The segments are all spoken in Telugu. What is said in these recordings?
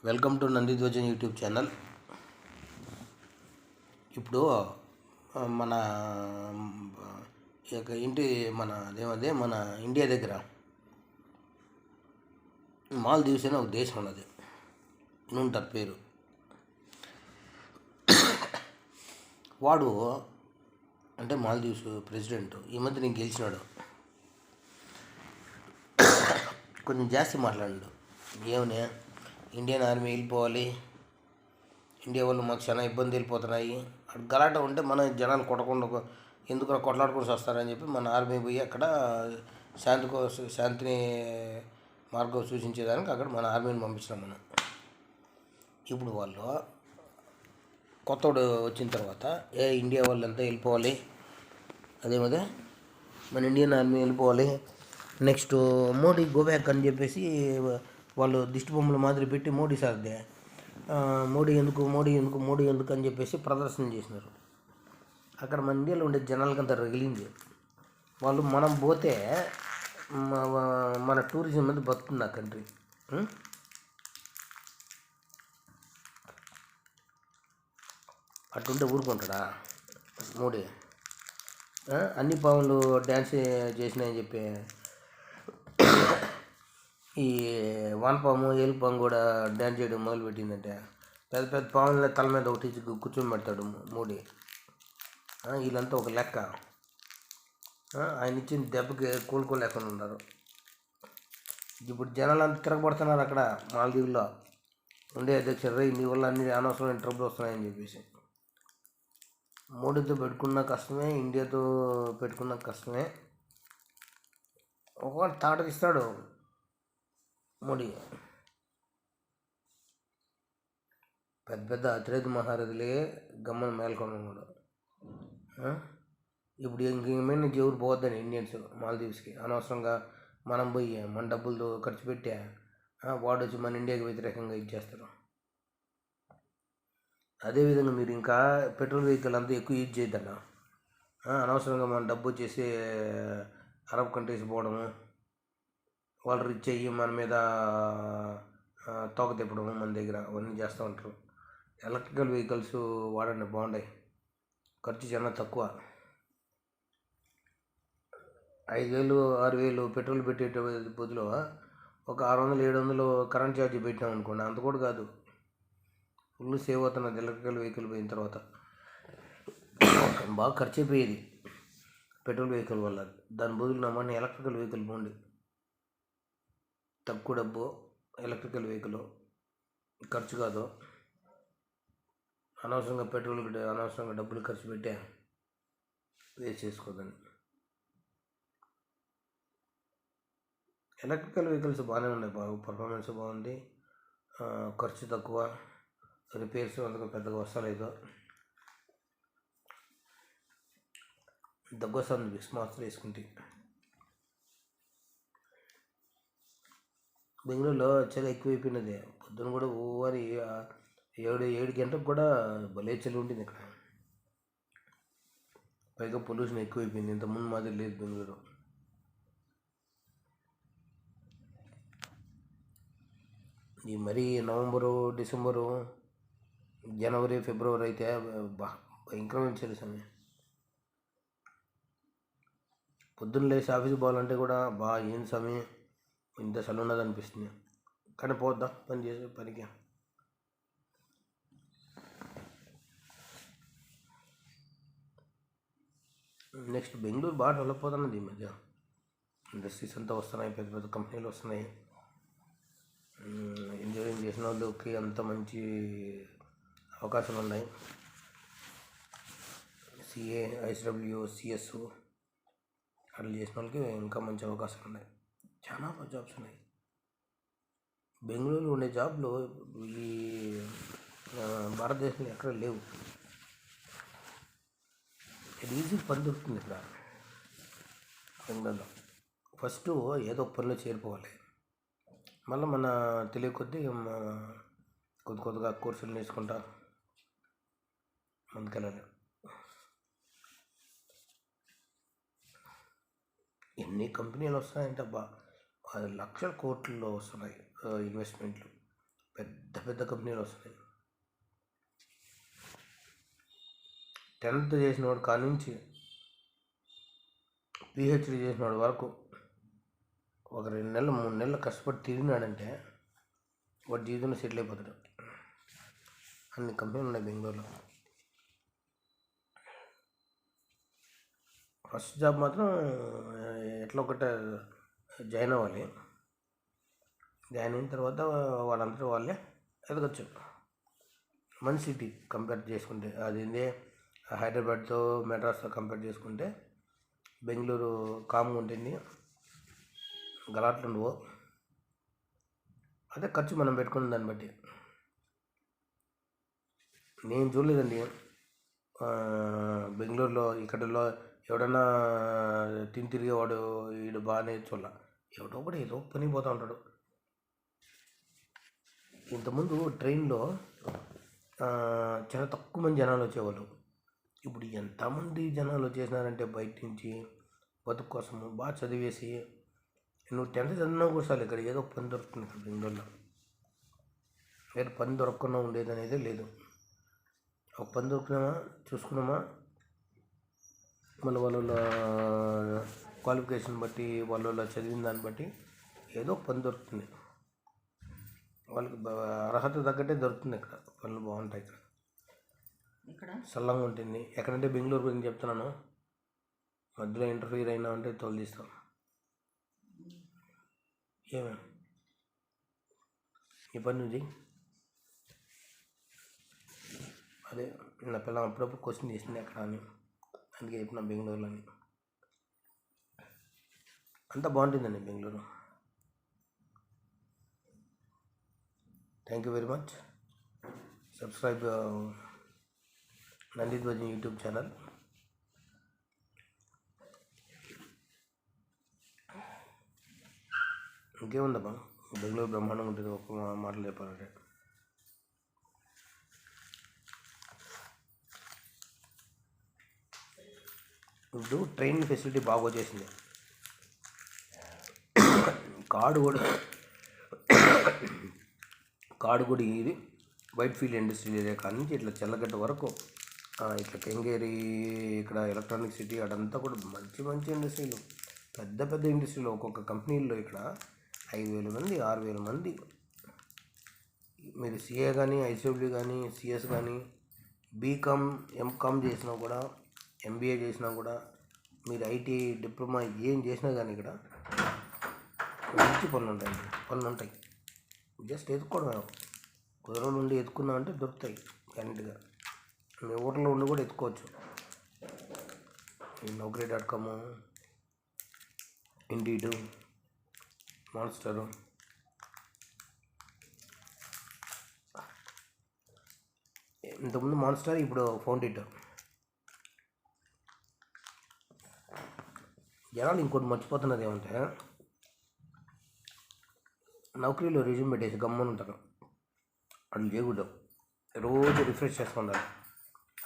Welcome to Nandidhwajan YouTube channel. ఇప్పుడు మన మన ఇండియా దగ్గర మాల్దీవ్స్ అని ఒక దేశం ఉన్నది, ఉంటారు పేరు. వాడు అంటే మాల్దీవ్స్ ప్రెసిడెంట్ ఈ మధ్య నేను గెలిచినాడు. కొంచెం జాస్తి మాట్లాడాడు. ఏమని ఇండియన్ ఆర్మీ వెళ్ళిపోవాలి, ఇండియా వాళ్ళు మాకు చాలా ఇబ్బంది వెళ్ళిపోతున్నాయి, అక్కడ గలాట ఉంటే మన జనాలు కొట్టకుండా ఎందుకు కొట్లాడుకొని వస్తారని చెప్పి మన ఆర్మీ పోయి అక్కడ శాంతిని మార్గం సూచించేదానికి అక్కడ మన ఆర్మీని పంపించినాం మనం. ఇప్పుడు వాళ్ళు కొత్తోడు వచ్చిన తర్వాత ఇండియా వాళ్ళంతా వెళ్ళిపోవాలి, అదేమదే మన ఇండియన్ ఆర్మీ వెళ్ళిపోవాలి, నెక్స్ట్ మోడీ గోబ్యాక్ అని చెప్పేసి వాళ్ళు దిష్టి బొమ్మల మాదిరి పెట్టి మోడీ సార్దే మోడీ ఎందుకు అని చెప్పేసి ప్రదర్శన చేసినారు. అక్కడ మన ఇండియాలో ఉండే జనాలకంతా రగిలింది. వాళ్ళు మనం పోతే మన టూరిజం మీద బతుకుతుంది ఆ కంట్రీ. అటుంటే ఊరుకుంటాడా మోడీ? అన్ని పాములు డ్యాన్స్ చేసినాయని చెప్పి ఈ వానపాము ఏలుపాము కూడా డ్యాన్స్ చేయడం మొదలుపెట్టిందంటే పెద్ద పెద్ద పాముల తల మీద ఒకటి కూర్చొని పెడతాడు మోడీ. వీళ్ళంతా ఒక లెక్క. ఆయన ఇచ్చిన దెబ్బకి కోలుకోలేకుండా ఉన్నారు. ఇప్పుడు జనాలు అంతా తిరగబడుతున్నారు అక్కడ మాల్దీవుల్లో ఉండే అధ్యక్షుడు. నీ వల్ల అన్ని అనవసరమైన ట్రబుల్ వస్తున్నాయని చెప్పేసి మోడీతో పెట్టుకున్న కష్టమే, ఇండియాతో పెట్టుకున్న కష్టమే. ఒక తాటకిస్తాడు మోడీ. పెద్ద పెద్ద అతిరేత మహారథులే గమ్మన మేల్కొన్నాడు. ఇప్పుడు ఇంకేమైనా నుంచి ఎవరు పోవద్దని ఇండియన్స్ మాల్దీవ్స్కి అనవసరంగా మనం పోయి మన డబ్బులతో ఖర్చు పెట్టే వాడు వచ్చి మన ఇండియాకి వ్యతిరేకంగా ఇచ్చేస్తారు. అదేవిధంగా మీరు ఇంకా పెట్రోల్ వెహికల్ అంతా ఎక్కువ యూజ్ చేయద్దన్న. అనవసరంగా మన డబ్బు వచ్చేసి అరబ్ కంట్రీస్ పోవడము, వాళ్ళు రిచ్ అయ్యి మన మీద తోక తిప్పడము మన దగ్గర అవన్నీ చేస్తూ ఉంటారు. ఎలక్ట్రికల్ వెహికల్స్ వాడండి, బాగుంటాయి, ఖర్చు చాలా తక్కువ. 5,000 6,000 పెట్రోల్ పెట్టే బదులు ఒక 600-700 కరెంట్ ఛార్జీ పెట్టినాం అనుకోండి, అంత కూడా కాదు, ఫుల్ సేవ్ అవుతున్నది. ఎలక్ట్రికల్ వెహికల్ పోయిన తర్వాత బాగా ఖర్చు అయిపోయేది పెట్రోల్ వెహికల్ వల్ల. దాని బదులు నమ్మని ఎలక్ట్రికల్ వెహికల్ పోండి, తక్కువ డబ్బు, ఎలక్ట్రికల్ వెహికల్ ఖర్చు కాదు. అనవసరంగా పెట్రోల్కి అనవసరంగా డబ్బులు ఖర్చు పెట్టే వేస్ట్ చేసుకోదండి. ఎలక్ట్రికల్ వెహికల్స్ బాగానే ఉన్నాయి, బాగా పర్ఫార్మెన్స్ బాగుంది, ఖర్చు తక్కువ, రిపేర్స్ అందుకు పెద్దగా వస్తలేదు. దగ్గు వస్తుంది బిక్స్ మాత్రం వేసుకుంటే. బెంగళూరులో చలి ఎక్కువైపోయినది. పొద్దున కూడా ఓవరి 7 గంటలకు కూడా భలే చలి ఉంటుంది ఇక్కడ. పైగా పొల్యూషన్ ఎక్కువైపోయింది, ఇంతకుముందు మాదిరి లేదు బెంగళూరు. ఈ మరీ నవంబరు, డిసెంబరు, జనవరి, ఫిబ్రవరి అయితే భయంకరమైన చలి సమయం. పొద్దున్న లేచి ఆఫీస్కి పోవాలంటే కూడా ఏం సమయం, ఇంత చలి ఉన్నది అనిపిస్తుంది. కానీ పోద్దాం పని చేసే పనికి. నెక్స్ట్ బెంగళూరు బాగా డెవలప్ అవుతున్నది ఈ మధ్య. ఇండస్ట్రీస్ అంతా వస్తున్నాయి, పెద్ద పెద్ద కంపెనీలు వస్తున్నాయి. ఇంజనీరింగ్ చేసిన వాళ్ళకి అంత మంచి అవకాశాలు ఉన్నాయి. సిఏ, ఐఎస్డబ్ల్యూ, సిఎస్ అట్లా చేసిన వాళ్ళకి ఇంకా మంచి అవకాశాలు ఉన్నాయి, చాలా జాబ్స్ ఉన్నాయి. బెంగళూరులో ఉండే జాబ్లు ఈ భారతదేశంలో ఎక్కడ లేవు. ఈజీ పని దొరుకుతుంది ఇక్కడ బెంగళూరులో. ఫస్ట్ ఏదో పనిలో చేరిపోవాలి, మళ్ళీ మన తెలియ కొద్దీ కొద్దిగా కోర్సులు నేర్చుకుంటా ముందుకెళ్ళాలి. ఎన్ని కంపెనీలు వస్తున్నాయంటే 10 లక్షల కోట్లలో వస్తున్నాయి ఇన్వెస్ట్మెంట్లు. పెద్ద పెద్ద కంపెనీలు వస్తున్నాయి. 10th చేసినవాడు కాడి నుంచి పిహెచ్డి చేసినవాడు వరకు ఒక 2 నెలలు 3 నెలలు కష్టపడి తిరిగినాడంటే వాడు జీవితంలో సెటిల్ అయిపోతాడు. అన్ని కంపెనీలు ఉన్నాయి బెంగళూరులో. ఫస్ట్ జాబ్ మాత్రం ఎట్లా ఒకటే జాయిన్ అవ్వాలి. జాయిన్ అయిన తర్వాత వాళ్ళందరూ వాళ్ళే ఎదగచ్చు. మంచి సిటీ కంపేర్ చేసుకుంటే, అది హైదరాబాద్తో మెడ్రాస్తో కంపేర్ చేసుకుంటే బెంగళూరు కామ్గా ఉంటుంది, గలాట్లు ఉండవు. అదే ఖర్చు మనం పెట్టుకున్న దాన్ని బట్టి. నేను చూడలేదండి బెంగళూరులో ఇక్కడలో ఎవడన్నా తిరిగేవాడు వీడు బాగానే చూడాల. ఎవడో కూడా ఏదో పని పోతూ ఉంటాడు. ఇంతకుముందు ట్రైన్లో చాలా తక్కువ మంది జనాలు వచ్చేవాళ్ళు. ఇప్పుడు ఎంతమంది జనాలు వచ్చేసినారంటే బయట నుంచి బతుకు కోసము బాగా చదివేసి. నువ్వు 10th చదివినా కూడా చాలు, ఇక్కడ ఏదో పని దొరుకుతుంది. ఇక్కడ బెంగళూరులో ఏదో పని దొరకకుండా ఉండేది అనేది లేదు. ఒక పని దొరికినామా చూసుకున్నామా, మళ్ళీ వాళ్ళ క్వాలిఫికేషన్ బట్టి వాళ్ళ చదివిన దాన్ని బట్టి ఏదో పని దొరుకుతుంది. వాళ్ళకి అర్హత తగ్గట్టే దొరుకుతుంది. ఇక్కడ పనులు బాగుంటాయి. ఇక్కడ సల్లంగా ఉంటుంది. ఎక్కడంటే బెంగళూరు గురించి చెప్తున్నాను, మధ్యలో ఇంటర్ఫీర్ అయినా అంటే తోలుదీస్తాం. ఏమే ఈ పని నుంచి అదే నా పిల్లలు అప్పుడప్పుడు క్వశ్చన్ చేసింది ఎక్కడ అని, అందుకే చెప్పిన బెంగళూరులో అని. అంతా బాగుంటుందండి Bengaluru. Thank you very much. Subscribe Nandidhwaja YouTube channel. ఇంకేముందమ్మా, బెంగళూరు బ్రహ్మాండంగా ఉంటుంది. ఒక మాటలు చెప్పాలంటే ఇప్పుడు ట్రైన్ ఫెసిలిటీ బాగా వచ్చేసింది. కాడు కూడా ఇది వైట్ ఫీల్డ్ ఇండస్ట్రియల్ ఏరియా కాడ నుంచి ఇట్లా చెల్లగడ్డ వరకు, ఇట్లా కెంగేరి, ఇక్కడ ఎలక్ట్రానిక్ సిటీ, అదంతా కూడా మంచి మంచి ఇండస్ట్రీలు, పెద్ద పెద్ద ఇండస్ట్రీలు. ఒక్కొక్క కంపెనీల్లో ఇక్కడ 5,000 మంది 6,000 మంది. మీరు సిఏ కానీ, ఐసిడబ్ల్యూ కానీ, సిఎస్ కానీ, బీకామ్ ఎంకామ్ చేసినా కూడా, ఎంబీఏ చేసినా కూడా, మీరు ఐటీ డిప్లొమా ఏం చేసినా కానీ ఇక్కడ మంచి పనులు ఉంటాయి. జస్ట్ ఎత్తుకోవడం, కుదరలు ఉండి ఎత్తుకున్నాం అంటే దొరుకుతాయి గ్యారెంటీగా. మీ ఊర్లో ఉండి కూడా ఎత్తుకోవచ్చు. Naukri.com, ఇండీడ్, మాన్స్టర్, ఇంతకుముందు మాన్స్టర్, ఇప్పుడు ఫౌండిట్. జనాలు ఇంకోటి మర్చిపోతున్నది ఏమంటే, నౌకరీలో రెజ్యూమ్ పెట్టేసి గమ్మని ఉంటారు. అట్లా చేయకూడదు. రోజు రిఫ్రెష్ చేస్తూ ఉండాలి.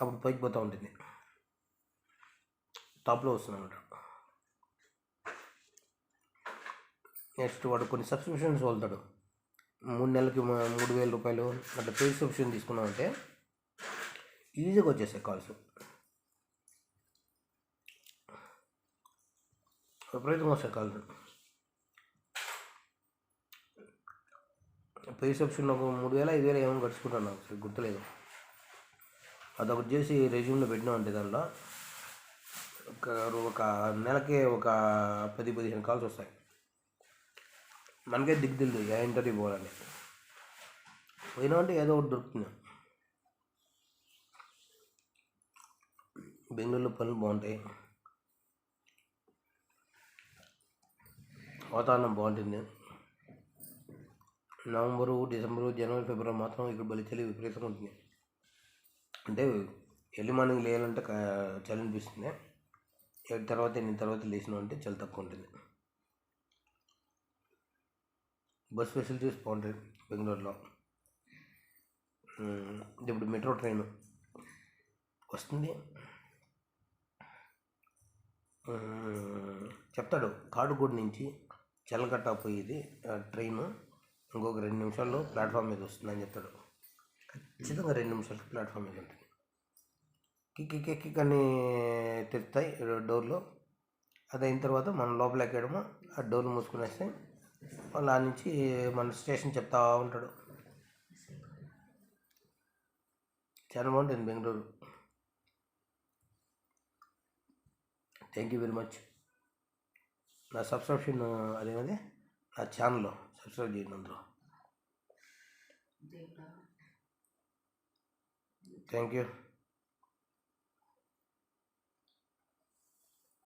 అప్పుడు పైకి పోతూ ఉంటుంది, టాప్లో వస్తుందన్నమాట. నెక్స్ట్ వాడు కొన్ని సబ్స్క్రిప్షన్స్ వదులుతాడు. 3 నెలలకి 3,000 రూపాయలు అట్లా పెయిడ్ సబ్స్క్రిప్షన్ తీసుకున్నామంటే ఈజీగా వచ్చేస్తాయి కాల్స్. విపరీతంగా వస్తాయి కాల్స్. పెయిడ్ సబ్స్క్రిప్షన్ ఒక 3,000 5,000 ఏమో గడుచుకుంటాను, నాకు సరే గుర్తులేదు. అదొకటి చేసి రెజ్యూమ్లో పెట్టినామంటే దానిలో ఒక నెలకే ఒక 10-15 కాల్స్ వస్తాయి. మనకే దిగ్గుతుంది ఏ ఇంటర్వ్యూ పోవాలని. పోయినామంటే ఏదో ఒకటి దొరుకుతుంది. బెంగళూరులో పనులు బాగుంటాయి, వాతావరణం బాగుంటుంది. నవంబరు, డిసెంబరు, జనవరి, ఫిబ్రవరి మాత్రం ఇక్కడ బలి చలి విపరీతంగా ఉంటుంది. అంటే ఎర్లీ మార్నింగ్ లేయాలంటే చలి అనిపిస్తుంది. 8 తర్వాత 8 తర్వాత లేచినామంటే చలి తక్కువ ఉంటుంది. బస్ ఫెసిలిటీస్ బాగుంటాయి బెంగళూరులో. ఇప్పుడు మెట్రో ట్రైన్ వస్తుంది. చెప్తాడు కాడుగూడ నుంచి చెల్లగట్ట పోయేది ట్రైను. ఇంకొక 2 నిమిషాల్లో ప్లాట్ఫామ్ మీద వస్తుందని చెప్తాడు. ఖచ్చితంగా 2 నిమిషాలకి ప్లాట్ఫామ్ మీద ఉంటుంది. కిక్ అని తెరుతాయి డోర్లు. అది అయిన తర్వాత మనం లోపల ఎక్కడము ఆ డోర్లు మూసుకునేస్తే వాళ్ళు ఆ నుంచి మన స్టేషన్ చెప్తా ఉంటాడు. చాలా బాగుంటుంది Bengaluru. Thank you very much. నా సబ్స్క్రిప్షన్ అదేమది నా ఛానల్లో సబ్స్క్రైబ్ చేయండి అందరూ. Thank you.